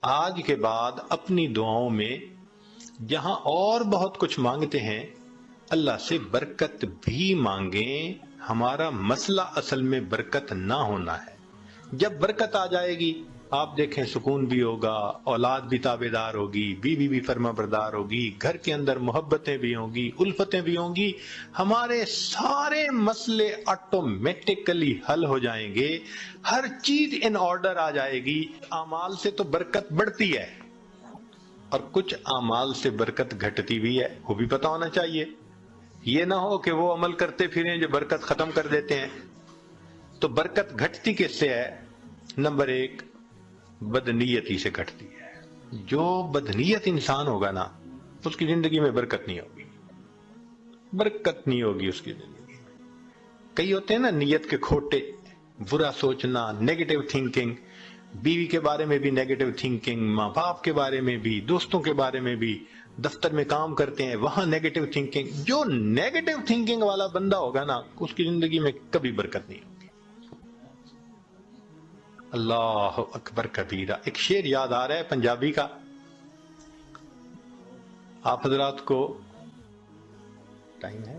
آج کے بعد اپنی دعاؤں میں جہاں اور بہت کچھ مانگتے ہیں اللہ سے برکت بھی مانگیں. ہمارا مسئلہ اصل میں برکت نہ ہونا ہے. جب برکت آ جائے گی آپ دیکھیں سکون بھی ہوگا، اولاد بھی تابع دار ہوگی، بیوی بھی فرما بردار ہوگی، گھر کے اندر محبتیں بھی ہوں گی، الفتیں بھی ہوں گی، ہمارے سارے مسئلے آٹومیٹکلی حل ہو جائیں گے، ہر چیز ان آرڈر آ جائے گی. اعمال سے تو برکت بڑھتی ہے اور کچھ اعمال سے برکت گھٹتی بھی ہے، وہ بھی پتہ ہونا چاہیے. یہ نہ ہو کہ وہ عمل کرتے پھریں جو برکت ختم کر دیتے ہیں. تو برکت گھٹتی کس سے ہے؟ نمبر 1 بدنیتی سے گھٹتی ہے. جو بدنیت انسان ہوگا نا اس کی زندگی میں برکت نہیں ہوگی، برکت نہیں ہوگی اس کی زندگی. کئی ہوتے ہیں نا نیت کے کھوٹے، برا سوچنا، نیگیٹو تھنکنگ، بیوی کے بارے میں بھی نیگیٹو تھنکنگ، ماں باپ کے بارے میں بھی، دوستوں کے بارے میں بھی، دفتر میں کام کرتے ہیں وہاں نیگیٹو تھنکنگ. جو نیگیٹو تھنکنگ والا بندہ ہوگا نا اس کی زندگی میں کبھی برکت نہیں ہوگی. اللہ اکبر کبیرہ. ایک شعر یاد آ رہا ہے پنجابی کا، آپ حضرات کو ٹائم ہے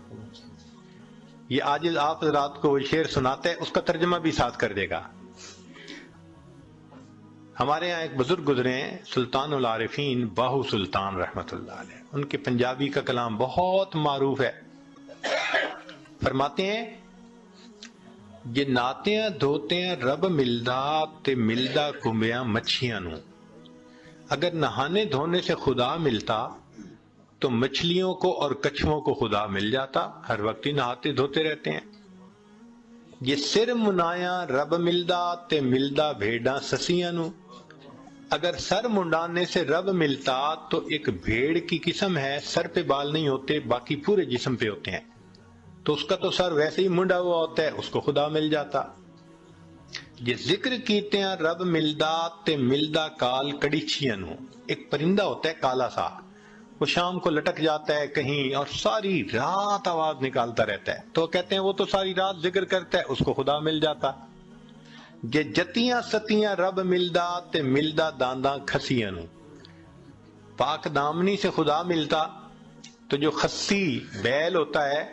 یہ عاجز آپ حضرات کو وہ شعر سناتے ہیں، اس کا ترجمہ بھی ساتھ کر دے گا. ہمارے یہاں ایک بزرگ گزرے ہیں سلطان العارفین باہو سلطان رحمت اللہ علیہ، ان کے پنجابی کا کلام بہت معروف ہے. فرماتے ہیں جے ناتیاں دھوتیاں رب ملدا تے ملدا کمبیاں مچھیاں نو. اگر نہانے دھونے سے خدا ملتا تو مچھلیوں کو اور کچھووں کو خدا مل جاتا، ہر وقت ہی نہاتے دھوتے رہتے ہیں. یہ سر منایا رب ملدا تے ملدا بھیڑاں سسیاں نو. اگر سر منڈانے سے رب ملتا تو ایک بھیڑ کی قسم ہے، سر پہ بال نہیں ہوتے باقی پورے جسم پہ ہوتے ہیں، تو اس کا تو سر ویسے ہی منڈا ہوا ہوتا ہے، اس کو خدا مل جاتا. یہ ذکر کیتے ہیں رب ملدا تے ملدا کال کڑیچیاں نو. ایک پرندہ ہوتا ہے کالا سا، وہ شام کو لٹک جاتا ہے کہیں اور ساری رات آواز نکالتا رہتا ہے، تو کہتے ہیں وہ تو ساری رات ذکر کرتا ہے، اس کو خدا مل جاتا. جے جتیاں ستیاں رب ملدا تے ملدا دانداں کھسیاں نو. پاک دامنی سے خدا ملتا تو جو خسی بیل ہوتا ہے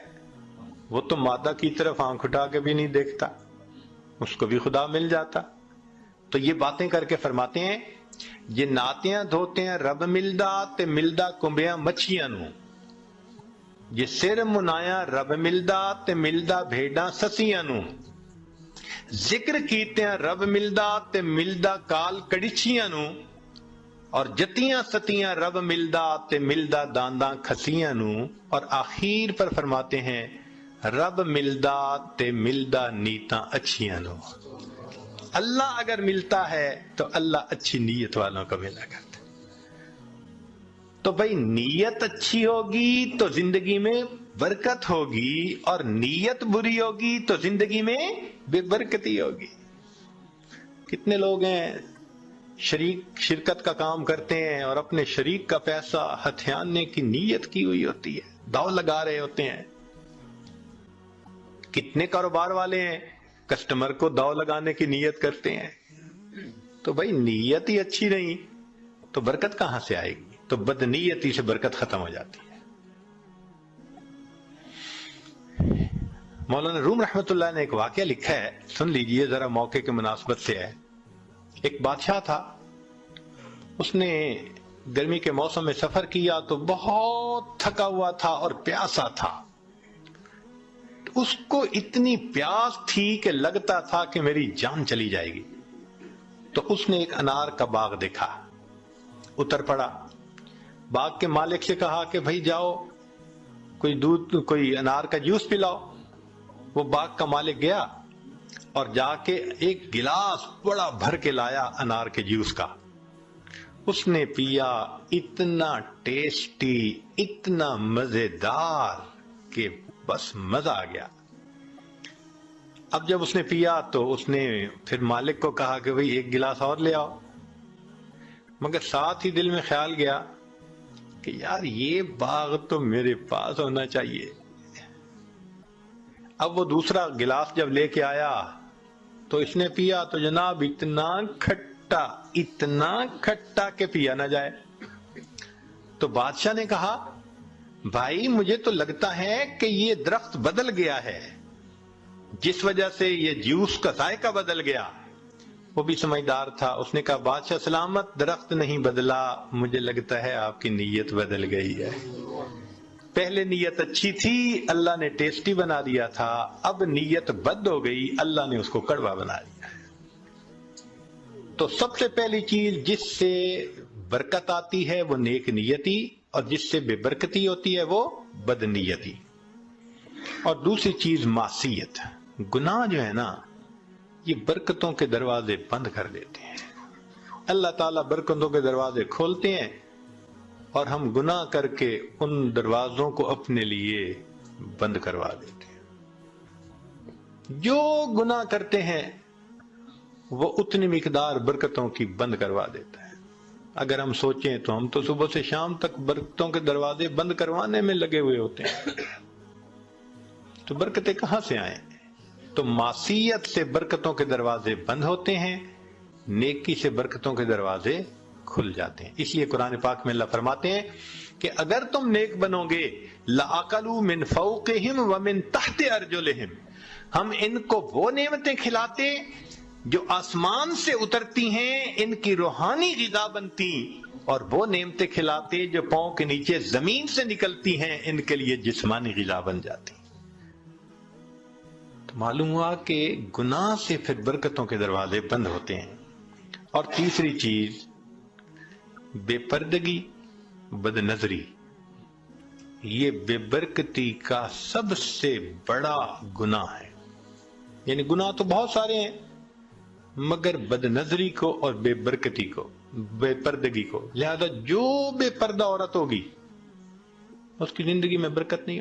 وہ تو مادہ کی طرف آنکھ اٹھا کے بھی نہیں دیکھتا، اس کو بھی خدا مل جاتا. تو یہ باتیں کر کے فرماتے ہیں یہ ناتیاں دھوتے ہیں رب ملدا تے ملدا کمبیاں مچھیاں نو. یہ سر منایا رب ملدا تے ملدا بھیڑاں سسیاں نو. ذکر کیتے ہیں رب ملدا تے ملدا کال کڑیچیاں نو. اور جتیاں ستیاں رب ملدا تے ملدا دانداں کھسیاں نو. اور آخر پر فرماتے ہیں رب ملدا تے ملدا نیتاں اچھیاں نو. اللہ اگر ملتا ہے تو اللہ اچھی نیت والوں کو ملا کرتا. تو بھائی نیت اچھی ہوگی تو زندگی میں برکت ہوگی، اور نیت بری ہوگی تو زندگی میں بے برکتی ہوگی. کتنے لوگ ہیں شرکت کا کام کرتے ہیں اور اپنے شریک کا پیسہ ہتھیانے کی نیت کی ہوئی ہوتی ہے، داؤ لگا رہے ہوتے ہیں. کتنے کاروبار والے ہیں کسٹمر کو داؤ لگانے کی نیت کرتے ہیں. تو بھائی نیت ہی اچھی نہیں تو برکت کہاں سے آئے گی؟ تو بدنیتی سے برکت ختم ہو جاتی ہے. مولانا روم رحمت اللہ نے ایک واقعہ لکھا ہے، سن لیجئے ذرا، موقع کے مناسبت سے ہے. ایک بادشاہ تھا، اس نے گرمی کے موسم میں سفر کیا تو بہت تھکا ہوا تھا اور پیاسا تھا. اس کو اتنی پیاس تھی کہ لگتا تھا کہ میری جان چلی جائے گی. تو اس نے ایک انار کا باغ دیکھا، اتر پڑا، باغ کے مالک سے کہا کہ بھائی جاؤ کوئی انار کا جوس پلاؤ. وہ باغ کا مالک گیا اور جا کے ایک گلاس بڑا بھر کے لایا انار کے جوس کا. اس نے پیا، اتنا ٹیسٹی، اتنا مزیدار کہ بس مزہ آ گیا. اب جب اس نے پیا تو اس نے پھر مالک کو کہا کہ بھئی ایک گلاس اور لے آؤ، مگر ساتھ ہی دل میں خیال گیا کہ یار یہ باغ تو میرے پاس ہونا چاہیے. اب وہ دوسرا گلاس جب لے کے آیا تو اس نے پیا تو جناب اتنا کھٹا کھٹا، اتنا کھٹا کہ پیا نہ جائے۔ تو بادشاہ نے کہا بھائی مجھے تو لگتا ہے کہ یہ درخت بدل گیا ہے، جس وجہ سے یہ جوس کا ذائقہ بدل گیا۔ وہ بھی سمجھدار تھا، اس نے کہا بادشاہ سلامت، درخت نہیں بدلا، مجھے لگتا ہے آپ کی نیت بدل گئی ہے۔ پہلے نیت اچھی تھی، اللہ نے ٹیسٹی بنا دیا تھا، اب نیت بد ہو گئی، اللہ نے اس کو کڑوا بنا دیا۔ تو سب سے پہلی چیز جس سے برکت آتی ہے وہ نیک نیتی، اور جس سے بے برکتی ہوتی ہے وہ بد نیتی۔ اور دوسری چیز معصیت، گناہ جو ہے نا یہ برکتوں کے دروازے بند کر دیتے ہیں۔ اللہ تعالیٰ برکتوں کے دروازے کھولتے ہیں اور ہم گناہ کر کے ان دروازوں کو اپنے لیے بند کروا دیتے ہیں۔ جو گناہ کرتے ہیں وہ اتنی مقدار برکتوں کی بند کروا دیتا ہے۔ اگر ہم سوچیں تو ہم تو صبح سے شام تک برکتوں کے دروازے بند کروانے میں لگے ہوئے ہوتے ہیں، تو برکتیں کہاں سے آئیں؟ تو معصیت سے برکتوں کے دروازے بند ہوتے ہیں، نیکی سے برکتوں کے دروازے کھل جاتے ہیں۔ اس لیے قرآن پاک میں اللہ فرماتے ہیں کہ اگر تم نیک بنو گے لَأَكَلُوا مِن فَوْقِهِمْ وَمِن تَحْتِ أَرْجُلِهِمْ، ہم ان کو وہ نعمتیں کھلاتے جو آسمان سے اترتی ہیں، ان کی روحانی غذا بنتی، اور وہ نعمتیں کھلاتے جو پاؤں کے نیچے زمین سے نکلتی ہیں، ان کے لیے جسمانی غذا بن جاتی۔ تو معلوم ہوا کہ گناہ سے پھر برکتوں کے دروازے بند ہوتے ہیں۔ اور تیسری چیز بے پردگی، بد نظری، یہ بے برکتی کا سب سے بڑا گناہ ہے۔ یعنی گناہ تو بہت سارے ہیں، مگر بد نظری کو اور بے برکتی کو، بے پردگی کو، لہذا جو بے پردہ عورت ہوگی اس کی زندگی میں برکت نہیں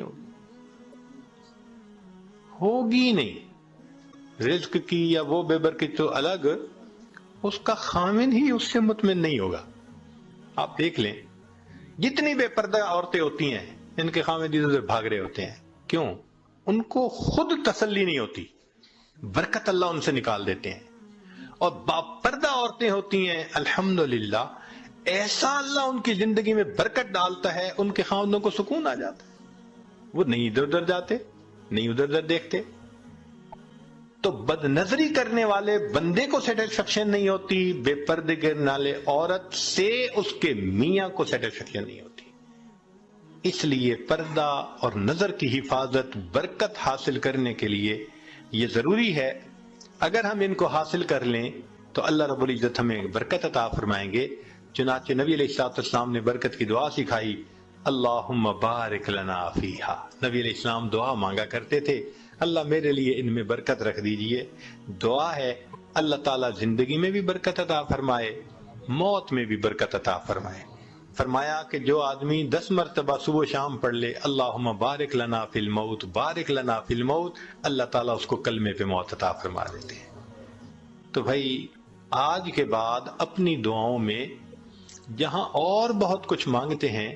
ہوگی نہیں۔ رزق کی یا وہ بے برکت تو الگ، اس کا خامن ہی اس سے مطمئن نہیں ہوگا۔ آپ دیکھ لیں جتنی بے پردہ عورتیں ہوتی ہیں ان کے خامن ادھر ادھر بھاگ رہے ہوتے ہیں، کیوں؟ ان کو خود تسلی نہیں ہوتی، برکت اللہ ان سے نکال دیتے ہیں۔ اور باپردہ عورتیں ہوتی ہیں الحمدللہ، ایسا اللہ ان کی زندگی میں برکت ڈالتا ہے، ان کے خاوندوں کو سکون آ جاتا ہے، وہ نہیں ادھر ادھر جاتے، نہیں ادھر ادھر دیکھتے۔ تو بد نظری کرنے والے بندے کو سیٹسفیکشن نہیں ہوتی، بے پردے کرنے والے عورت سے اس کے میاں کو سیٹسفیکشن نہیں ہوتی۔ اس لیے پردہ اور نظر کی حفاظت برکت حاصل کرنے کے لیے یہ ضروری ہے۔ اگر ہم ان کو حاصل کر لیں تو اللہ رب العزت ہمیں برکت عطا فرمائیں گے۔ چنانچہ نبی علیہ السلام نے برکت کی دعا سکھائی، اللہم بارک لنا فیہا۔ نبی علیہ السلام دعا مانگا کرتے تھے، اللہ میرے لیے ان میں برکت رکھ دیجئے۔ دعا ہے اللہ تعالیٰ زندگی میں بھی برکت عطا فرمائے، موت میں بھی برکت عطا فرمائے۔ فرمایا کہ جو آدمی 10 مرتبہ صبح و شام پڑھ لے اللہم بارک لنا فی الموت، بارک لنا فی الموت، اللہ تعالیٰ اس کو کلمے پہ موت عطا فرما دیتے ہیں۔ تو بھائی آج کے بعد اپنی دعاؤں میں جہاں اور بہت کچھ مانگتے ہیں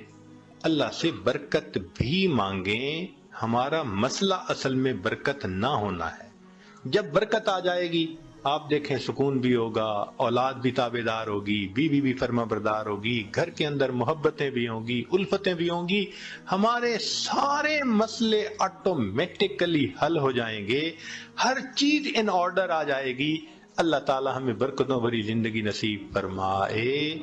اللہ سے برکت بھی مانگیں۔ ہمارا مسئلہ اصل میں برکت نہ ہونا ہے۔ جب برکت آ جائے گی آپ دیکھیں سکون بھی ہوگا، اولاد بھی تابع دار ہوگی، بیوی بھی فرما بردار ہوگی، گھر کے اندر محبتیں بھی ہوں گی، الفتیں بھی ہوں گی، ہمارے سارے مسئلے آٹومیٹکلی حل ہو جائیں گے، ہر چیز ان آرڈر آ جائے گی۔ اللہ تعالی ہمیں برکتوں بھری زندگی نصیب فرمائے۔